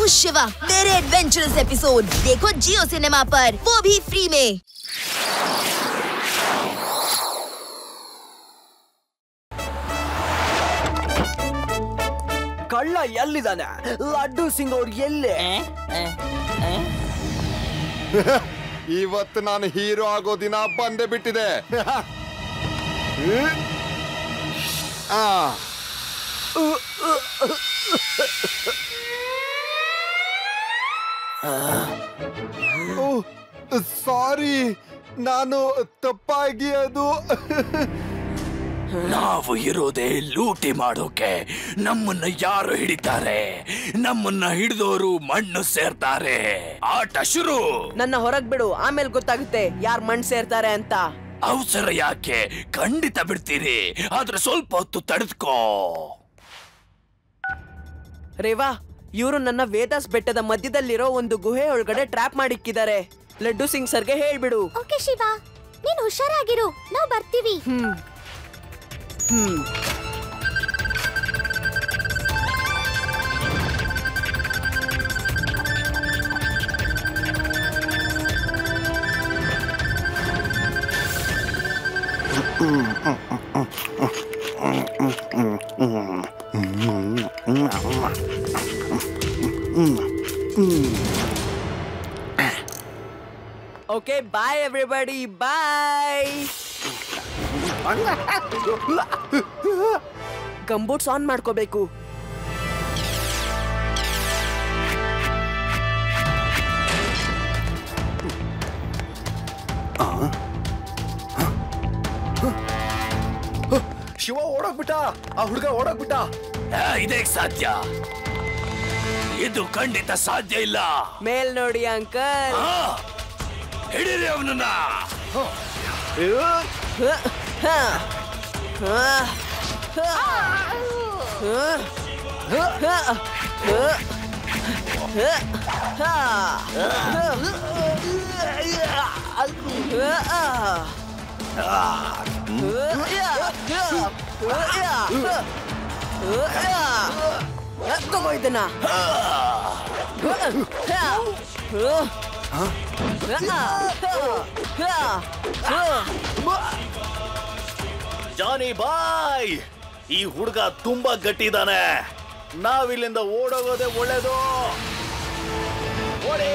हूँ शिवा, मेरे adventurous episode देखो जियो सिनेमा पर, वो भी फ्री में। ಕಳ್ಳ ಎಲ್ಲಿದ್ದಾನೆ? ಲಡ್ಡು ಸಿಂಗ್ ಅವ್ರು ಎಲ್ಲೇ? ಇವತ್ತು ನಾನು ಹೀರೋ ಆಗೋ ದಿನ ಬಂದೇ ಬಿಟ್ಟಿದೆ. ಸಾರಿ, ನಾನು ತಪ್ಪಾಗಿ ಅದು. ನಾವು ಇರೋದೇ ಲೂಟಿ ಮಾಡೋಕೆ. ನಮ್ಮನ್ನ ಯಾರು ಹಿಡಿತಾರೆ? ನಮ್ಮನ್ನ ಹಿಡಿದವರು ಮಣ್ಣು ಸೇರ್ತಾರೆ. ಆಟ ಶುರು. ನನ್ನ ಹೊರಗ್ ಬಿಡು, ಆಮೇಲೆ ಗೊತ್ತಾಗುತ್ತೆ ಯಾರು ಮಣ್ಣು ಸೇರ್ತಾರೆ ಅಂತ. ಅವಸರ ಯಾಕೆ? ಖಂಡಿತ ಬಿಡ್ತೀರಿ, ಆದ್ರೆ ಸ್ವಲ್ಪ ಹೊತ್ತು ತಡೆದ್ಕೋ. ರೇವಾ, ಇವರು ನನ್ನ ವೇದಾಸ್ ಬೆಟ್ಟದ ಮಧ್ಯದಲ್ಲಿರೋ ಒಂದು ಗುಹೆ ಒಳಗಡೆ ಟ್ರ್ಯಾಪ್ ಮಾಡಿಕ್ಕಿದ್ದಾರೆ. ಲಡ್ಡು ಸಿಂಗ್ ಸರ್ಗೆ ಹೇಳ್ಬಿಡು. ಓಕೆ ಶಿವ, ನೀನು ಹುಷಾರಾಗಿರು, ನಾವು ಬರ್ತೀವಿ. Okay, bye everybody, bye. Gumboots on ಮಾಡ್ಕೋಬೇಕು. ಶಿವ ಓಡೋಗ್ಬಿಟ್ಟ, ಆ ಹುಡುಗ ಓಡೋಗ್ಬಿಟ್ಟ. ಇದೇ ಸಾಧ್ಯ? ಇದು ಖಂಡಿತ ಸಾಧ್ಯ ಇಲ್ಲ. ಮೇಲ್ ನೋಡಿ ಅಂಕಲ್. ಹಿಡೀರಿ ಅವನನ್ನ. ತಗೋ ಇದನ್ನ. ಜಾನಿ ಬಾಯ್, ಈ ಹುಡುಗ ತುಂಬಾ ಗಟ್ಟಿದಾನೆ. ನಾವಿಲ್ಲಿಂದ ಓಡೋಗೋದೇ ಒಳ್ಳೇದು. ಓಡಿ.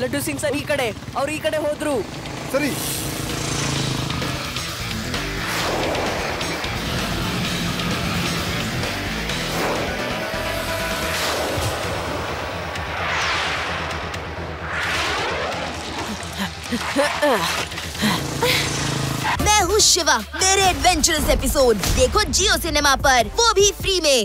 ಲಡ್ಡು ಸಿಂಗ್ ಸರ್ ಈ ಕಡೆ, ಅವ್ರು ಈ ಕಡೆ ಹೋದ್ರು. ಸರಿ. मैं हूँ शिवा, मेरे एडवेंचरस एपिसोड देखो जियो सिनेमा पर, वो भी फ्री में।